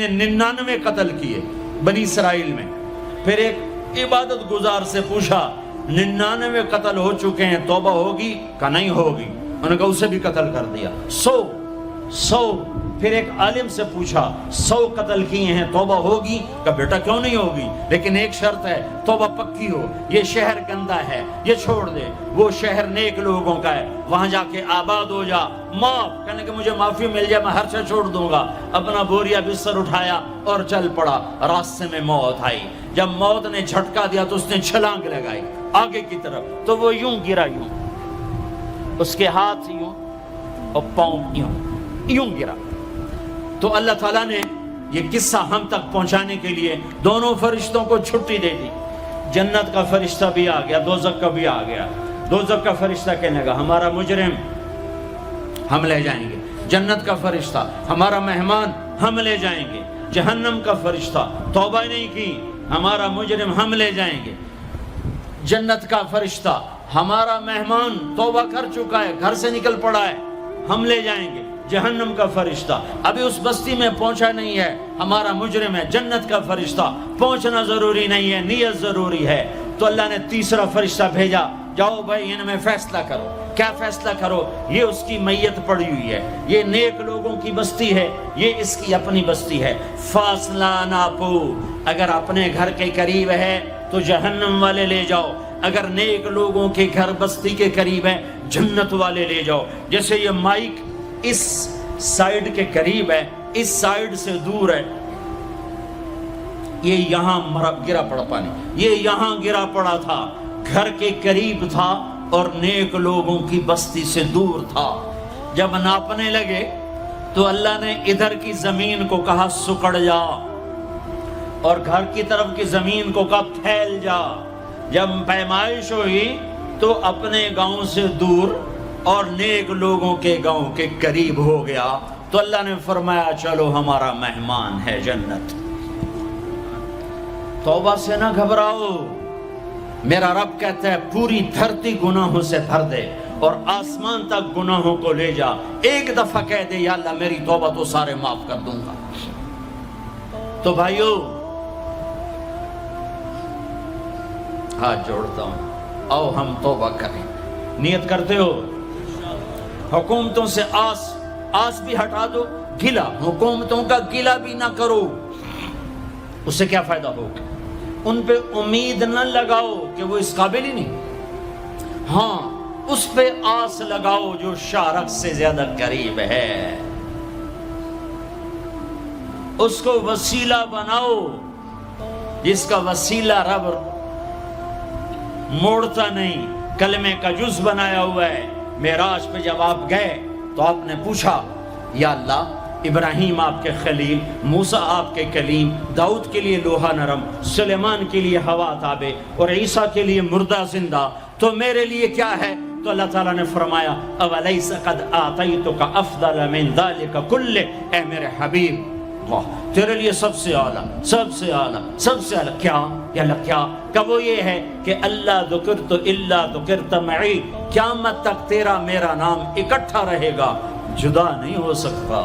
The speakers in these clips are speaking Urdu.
نے 99 قتل کیے بنی اسرائیل میں. پھر ایک عبادت گزار سے پوچھا 99 قتل ہو چکے ہیں، توبہ ہوگی؟ کہ نہیں ہوگی. انہوں نے کہا اسے بھی قتل کر دیا. 100. پھر ایک عالم سے پوچھا 100 قتل کیے ہیں، توبہ ہوگی؟ کہ بیٹا کیوں نہیں ہوگی، لیکن ایک شرط ہے، توبہ پکی ہو. یہ شہر گندا ہے، یہ چھوڑ دے. وہ شہر نیک لوگوں کا ہے، وہاں جا کے آباد ہو جا. معاف کہنے کہ مجھے معافی مل جائے میں ہر شے چھوڑ دوں گا. اپنا بوریا بستر اٹھایا اور چل پڑا. راستے میں موت آئی. جب موت نے جھٹکا دیا تو اس نے چھلانگ لگائی آگے کی طرف، تو وہ یوں گرا، یوں اس کے ہاتھ یوں اور پاؤں یوں گرا. تو اللہ تعالیٰ نے یہ قصہ ہم تک پہنچانے کے لیے دونوں فرشتوں کو چھٹی دے دی. جنت کا فرشتہ بھی آ گیا، دوزخ کا بھی آ گیا. دوزخ کا فرشتہ کہنے لگا ہمارا مجرم ہم لے جائیں گے. جنت کا فرشتہ ہمارا مہمان ہم لے جائیں گے. جہنم کا فرشتہ توبہ نہیں کی ہمارا مجرم ہم لے جائیں گے. جنت کا فرشتہ ہمارا مہمان توبہ کر چکا ہے، گھر سے نکل پڑا ہے، ہم لے جائیں گے. جہنم کا فرشتہ ابھی اس بستی میں پہنچا نہیں ہے، ہمارا مجرم ہے. جنت کا فرشتہ پہنچنا ضروری نہیں ہے، نیت ضروری ہے. تو اللہ نے تیسرا فرشتہ بھیجا، جاؤ بھائی ان میں فیصلہ کرو. کیا فیصلہ کرو؟ یہ اس کی میت پڑی ہوئی ہے، یہ نیک لوگوں کی بستی ہے، یہ اس کی اپنی بستی ہے. فاصلہ ناپو، اگر اپنے گھر کے قریب ہے تو جہنم والے لے جاؤ، اگر نیک لوگوں کے گھر بستی کے قریب ہے جنت والے لے جاؤ. جیسے یہ مائک اس سائیڈ کے قریب ہے، اس سائیڈ سے دور ہے. یہ یہاں گرا پڑا پانی، یہ یہاں گرا پڑا تھا، گھر کے قریب تھا اور نیک لوگوں کی بستی سے دور تھا. جب ناپنے لگے تو اللہ نے ادھر کی زمین کو کہا سکڑ جا، اور گھر کی طرف کی زمین کو کہا پھیل جا. جب پیمائش ہوئی تو اپنے گاؤں سے دور اور نیک لوگوں کے گاؤں کے قریب ہو گیا. تو اللہ نے فرمایا چلو ہمارا مہمان ہے جنت. توبہ سے نہ گھبراؤ، میرا رب کہتا ہے پوری دھرتی گناہوں سے بھر دے اور آسمان تک گناہوں کو لے جا. ایک دفعہ کہہ دے یا اللہ میری توبہ تو سارے معاف کر دوں گا. تو بھائیو ہاتھ جوڑتا ہوں، آؤ ہم توبہ کریں. نیت کرتے ہو؟ حکومتوں سے آس بھی ہٹا دو، گلا حکومتوں کا گلا بھی نہ کرو. اس سے کیا فائدہ ہوگا؟ ان پہ امید نہ لگاؤ کہ وہ اس قابل ہی نہیں. ہاں اس پہ آس لگاؤ جو شارک سے زیادہ قریب ہے، اس کو وسیلہ بناؤ جس کا وسیلہ رب موڑتا نہیں، کلمے کا جز بنایا ہوا ہے. معراج پہ جب آپ گئے تو آپ نے پوچھا یا اللہ ابراہیم آپ کے خلیل، موسیٰ آپ کے کلیم، داؤد کے لیے لوہا نرم، سلیمان کے لیے ہوا تابع اور عیسیٰ کے لیے مردہ زندہ، تو میرے لیے کیا ہے؟ تو اللہ تعالیٰ نے فرمایا اولیس قد آتیتک افضل من ذلک کلہ، اے میرے حبیب تیرے لیے سب سے اعلیٰ، سب سے اعلیٰ، سب سے اعلیٰ کیا؟ یا اللہ کیا؟ کہ وہ یہ ہے کہ اللہ ذکرت الا ذکرت معی، قیامت تک تیرا میرا نام اکٹھا رہے گا، جدا نہیں ہو سکتا.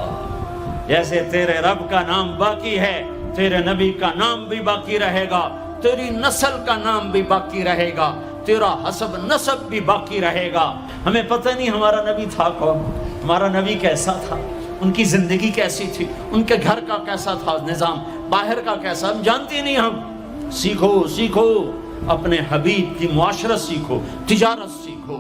جیسے تیرے رب کا نام باقی ہے، تیرے نبی کا نام بھی باقی رہے گا، تیری نسل کا نام بھی باقی رہے گا، تیرا حسب نسب بھی باقی رہے گا. ہمیں پتہ نہیں ہمارا نبی تھا کون، ہمارا نبی کیسا تھا، ان کی زندگی کیسی تھی، ان کے گھر کا کیسا تھا نظام، باہر کا کیسا، ہم جانتے نہیں. ہم سیکھو اپنے حبیب کی معاشرت سیکھو، تجارت سیکھو.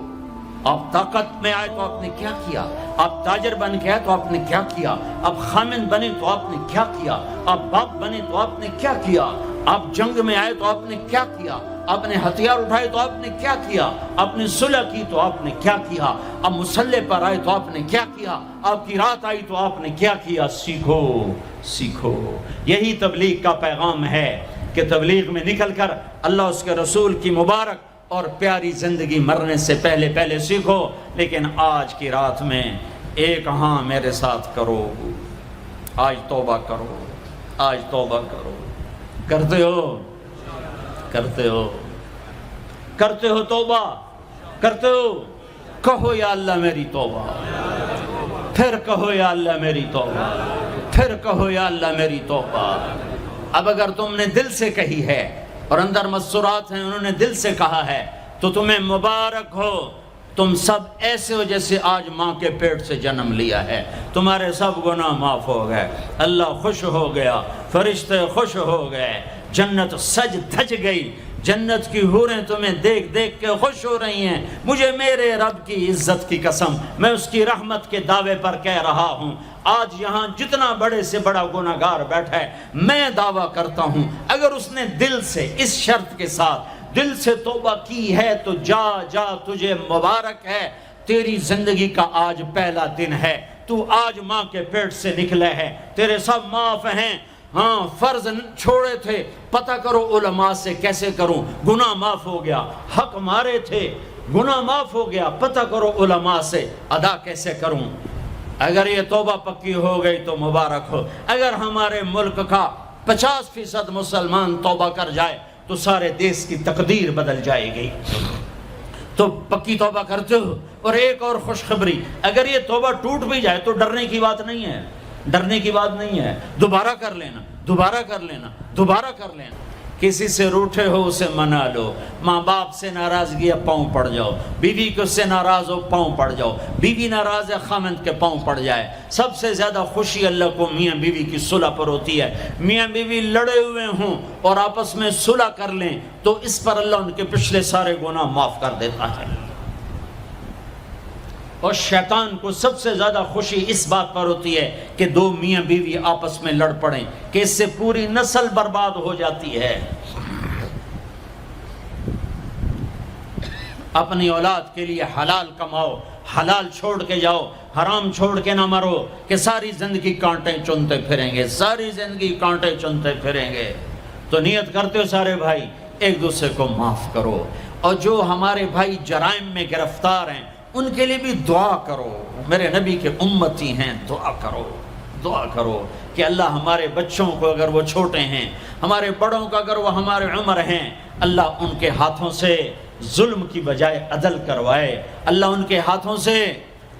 آپ طاقت میں آئے تو آپ نے کیا کیا، آپ تاجر بن کے آئے تو آپ نے کیا کیا، آپ خامن بنے تو آپ نے کیا کیا، آپ باپ بنے تو آپ نے کیا کیا، آپ جنگ میں آئے تو آپ نے کیا کیا، آپ نے ہتھیار اٹھائے تو آپ نے کیا کیا، آپ نے صلح کی تو آپ نے کیا کیا، آپ مسلح پر آئے تو آپ نے کیا کیا، آپ کی رات آئی تو آپ نے کیا کیا. سیکھو. یہی تبلیغ کا پیغام ہے کہ تبلیغ میں نکل کر اللہ اس کے رسول کی مبارک اور پیاری زندگی مرنے سے پہلے سیکھو. لیکن آج کی رات میں ایک ہاں میرے ساتھ کرو، آج توبہ کرو، آج توبہ کرو. کرتے ہو توبہ، کرتے ہو؟ کہو یا اللہ میری توبہ، پھر کہو یا اللہ میری توبہ، پھر کہو یا اللہ میری توبہ۔ اب اگر تم نے دل سے کہی ہے اور اندر مسرات ہیں انہوں نے دل سے کہا ہے تو تمہیں مبارک ہو، تم سب ایسے ہو جیسے آج ماں کے پیٹ سے جنم لیا ہے، تمہارے سب گناہ معاف ہو گئے، اللہ خوش ہو گیا، فرشتے خوش ہو گئے، جنت سج دھج گئی، جنت کی حوریں تمہیں دیکھ دیکھ کے خوش ہو رہی ہیں۔ مجھے میرے رب کی عزت کی قسم، میں اس کی رحمت کے دعوے پر کہہ رہا ہوں، آج یہاں جتنا بڑے سے بڑا گناہگار بیٹھا ہے، میں دعویٰ کرتا ہوں اگر اس نے دل سے اس شرط کے ساتھ دل سے توبہ کی ہے تو جا جا تجھے مبارک ہے، تیری زندگی کا آج پہلا دن ہے، تو آج ماں کے پیٹ سے نکلے ہے، تیرے سب معاف ہیں۔ ہاں فرض چھوڑے تھے، پتہ کرو علماء سے کیسے کروں، گناہ معاف ہو گیا، حق مارے تھے گناہ معاف ہو گیا، پتہ کرو علماء سے ادا کیسے کروں۔ اگر یہ توبہ پکی ہو گئی تو مبارک ہو۔ اگر ہمارے ملک کا 50% مسلمان توبہ کر جائے تو سارے دیش کی تقدیر بدل جائے گی۔ تو پکی توبہ کرتے ہو۔ اور ایک اور خوشخبری، اگر یہ توبہ ٹوٹ بھی جائے تو ڈرنے کی بات نہیں ہے، ڈرنے کی بات نہیں ہے، دوبارہ کر لینا، دوبارہ کر لینا، دوبارہ کر لینا۔ کسی سے روٹھے ہو اسے منا لو، ماں باپ سے ناراضگی ہے پاؤں پڑ جاؤ، بیوی کو سے ناراض ہو پاؤں پڑ جاؤ، بیوی ناراض ہے خامند کے پاؤں پڑ جائے۔ سب سے زیادہ خوشی اللہ کو میاں بیوی کی صلح پر ہوتی ہے۔ میاں بیوی لڑے ہوئے ہوں اور آپس میں صلح کر لیں تو اس پر اللہ ان کے پچھلے سارے گناہ معاف کر دیتا ہے۔ اور شیطان کو سب سے زیادہ خوشی اس بات پر ہوتی ہے کہ دو میاں بیوی آپس میں لڑ پڑیں، کہ اس سے پوری نسل برباد ہو جاتی ہے۔ اپنی اولاد کے لیے حلال کماؤ، حلال چھوڑ کے جاؤ، حرام چھوڑ کے نہ مرو کہ ساری زندگی کانٹے چنتے پھریں گے، ساری زندگی کانٹے چنتے پھریں گے۔ تو نیت کرتے ہو سارے بھائی ایک دوسرے کو معاف کرو، اور جو ہمارے بھائی جرائم میں گرفتار ہیں ان کے لیے بھی دعا کرو، میرے نبی کے امتی ہیں، دعا کرو، دعا کرو کہ اللہ ہمارے بچوں کو اگر وہ چھوٹے ہیں، ہمارے بڑوں کو اگر وہ ہمارے عمر ہیں، اللہ ان کے ہاتھوں سے ظلم کی بجائے عدل کروائے، اللہ ان کے ہاتھوں سے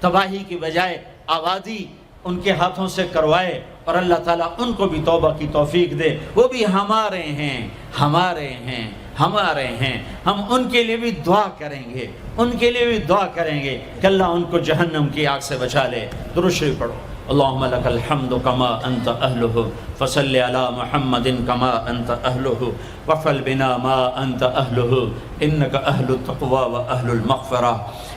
تباہی کی بجائے آبادی ان کے ہاتھوں سے کروائے، اور اللہ تعالیٰ ان کو بھی توبہ کی توفیق دے۔ وہ بھی ہمارے ہیں، ہمارے ہیں، ہمارے ہیں، ہم ان کے لیے بھی دعا کریں گے، ان کے لیے بھی دعا کریں گے کہ اللہ ان کو جہنم کی آگ سے بچا لے۔ درود شریف پڑھو۔ اللہم لک الحمد کما انت اہلہ فصل علی محمد کما انت اہلہ وفعل بنا ما انت اہلہ انک اہل التقوی و اہل المغفرہ،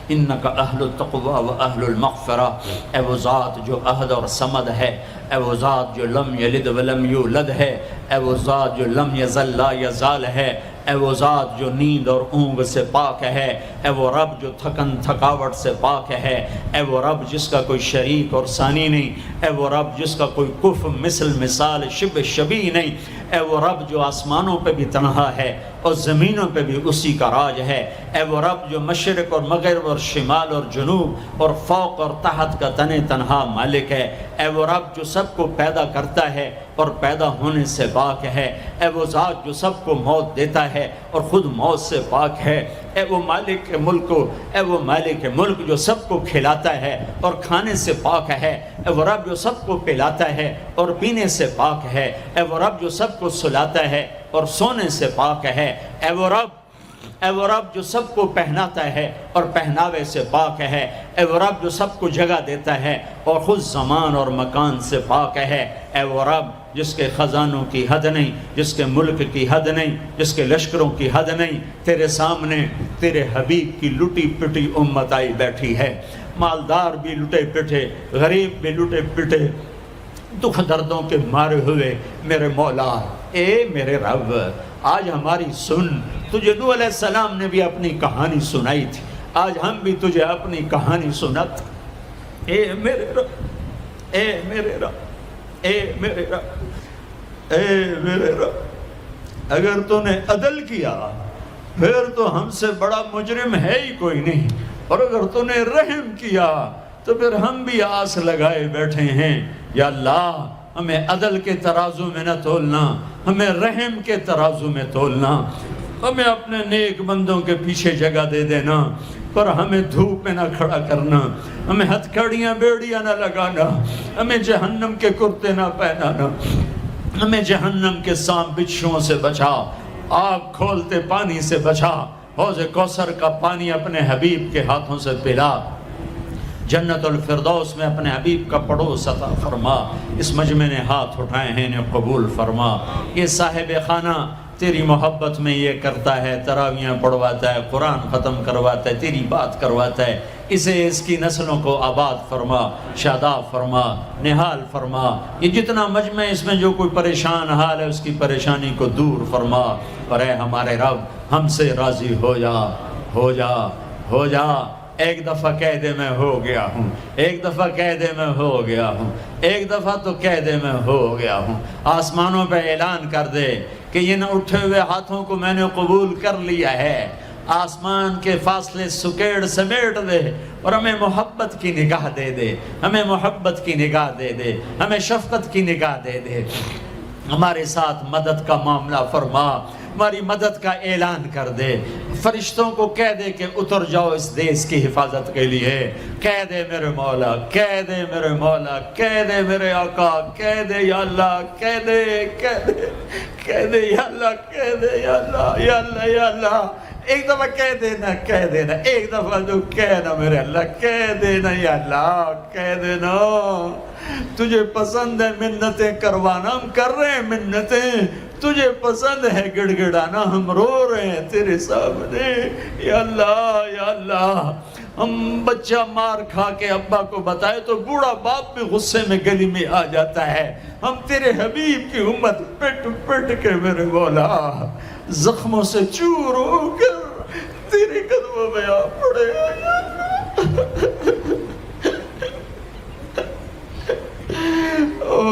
انک اہل التقوی و اہل المغفرہ۔ اے وہ ذات جو احد اور صمد ہے، اے وہ ذات جو لم یلد ولم یولد ہے، اے وہ ذات جو لم یزل لا یزال ہے، اے وہ ذات جو نیند اور اونگ سے پاک ہے، اے وہ رب جو تھکن تھکاوٹ سے پاک ہے، اے وہ رب جس کا کوئی شریک اور ثانی نہیں، اے وہ رب جس کا کوئی کف مثل مثال شبہ شبیہ نہیں، اے وہ رب جو آسمانوں پہ بھی تنہا ہے اور زمینوں پہ بھی اسی کا راج ہے، اے وہ رب جو مشرق اور مغرب اور شمال اور جنوب اور فوق اور تحت کا تنہا مالک ہے، اے وہ رب جو سب کو پیدا کرتا ہے اور پیدا ہونے سے پاک ہے، اے وہ ذات جو سب کو موت دیتا ہے اور خود موت سے پاک ہے، اے وہ مالک ملک، اے وہ مالک ملک جو سب کو کھلاتا ہے اور کھانے سے پاک ہے، اے وہ رب جو سب کو پلاتا ہے اور پینے سے پاک ہے، اے وہ رب جو سب کو سلاتا ہے اور سونے سے پاک ہے، اے وہ رب جو سب کو پہناتا ہے اور پہناوے سے پاک ہے، اے وہ رب جو سب کو جگہ دیتا ہے اور خود زمان اور مکان سے پاک ہے، اے وہ رب جس کے خزانوں کی حد نہیں، جس کے ملک کی حد نہیں، جس کے لشکروں کی حد نہیں، تیرے سامنے تیرے حبیب کی لٹی پٹی امت آئی بیٹھی ہے، مالدار بھی لٹے پٹے، غریب بھی لٹے پٹے، دکھ دردوں کے مارے ہوئے میرے مولا، اے میرے رب آج ہماری سن۔ تجھے نوح علیہ السلام نے بھی اپنی کہانی سنائی تھی، آج ہم بھی تجھے اپنی کہانی سنات۔ اے میرے رب، اے میرے رب، اے میرے رب، اے میرے رب، اگر تو نے عدل کیا پھر تو ہم سے بڑا مجرم ہے ہی کوئی نہیں، اور اگر تو نے رحم کیا تو پھر ہم بھی آس لگائے بیٹھے ہیں۔ یا اللہ ہمیں عدل کے ترازو میں نہ تولنا، ہمیں رحم کے ترازو میں تولنا۔ ہمیں اپنے نیک بندوں کے پیچھے جگہ دے دینا، پر ہمیں دھوپ میں نہ کھڑا کرنا، ہمیں ہتھکڑیاں بیڑیاں نہ لگانا، ہمیں جہنم کے کرتے نہ پہنانا، ہمیں جہنم کے سانپ بچھوؤں سے بچا، آگ کھولتے پانی سے بچا، حوض کوثر کا پانی اپنے حبیب کے ہاتھوں سے پلا، جنت الفردوس میں اپنے حبیب کا پڑوس عطا فرما، اس مجمع نے ہاتھ اٹھائے ہیں انہیں قبول فرما۔ یہ صاحب خانہ تیری محبت میں یہ کرتا ہے، تراویاں پڑھواتا ہے، قرآن ختم کرواتا ہے، تیری بات کرواتا ہے، اسے اس کی نسلوں کو آباد فرما، شاداب فرما، نہال فرما۔ یہ جتنا مجمع اس میں جو کوئی پریشان حال ہے اس کی پریشانی کو دور فرما، اور اے ہمارے رب ہم سے راضی ہو جا، ہو جا، ہو جا۔ ایک دفعہ کہہ دے میں ہو گیا ہوں، ایک دفعہ کہہ دے میں ہو گیا ہوں، ایک دفعہ تو کہہ دے میں ہو گیا ہوں۔ آسمانوں پہ اعلان کر دے کہ یہ نہ اٹھے ہوئے ہاتھوں کو میں نے قبول کر لیا ہے۔ آسمان کے فاصلے سکیڑ سمیٹ دے اور ہمیں محبت کی نگاہ دے دے، ہمیں محبت کی نگاہ دے دے، ہمیں شفقت کی نگاہ دے دے۔ ہمارے ساتھ مدد کا معاملہ فرما، ہماری مدد کا اعلان کر دے، فرشتوں کو کہہ دے کہ اتر جاؤ اس دیس کی حفاظت کے لیے، کہہ دے میرے مولا، کہہ دے میرے مولا، کہہ دے میرے آقا، کہہ دے یا اللہ، کہہ دے، کہہ دے، کہہ دے یا اللہ، کہہ دے یا اللہ، یا اللہ، یا اللہ۔ ایک دفعہ کہہ دینا، کہہ دینا، ایک دفعہ جو کہنا میرے اللہ، کہہ دینا یا اللہ، کہہ دینا۔ تجھے پسند ہے منتیں کروانا، ہم کر رہے ہیں منتیں، تجھے پسند ہے گڑ گڑانا، ہم رو رہے ہیں تیرے سامنے یا اللہ، یا اللہ۔ ہم بچہ مار کھا کے ابا کو بتائے تو بوڑھا باپ بھی غصے میں گلی میں آ جاتا ہے، ہم تیرے حبیب کی امت پٹ پٹ کے میرے مولا زخموں سے چور ہو کر تیرے قدموں میں آ پڑے۔ او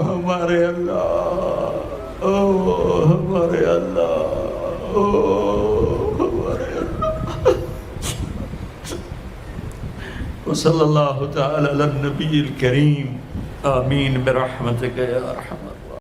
ہمارے اللہ، او ہمارے اللہ، او ہمارے اللہ۔ وصلی اللہ تعالی علی النبی الکریم، آمین برحمتک یا ارحم۔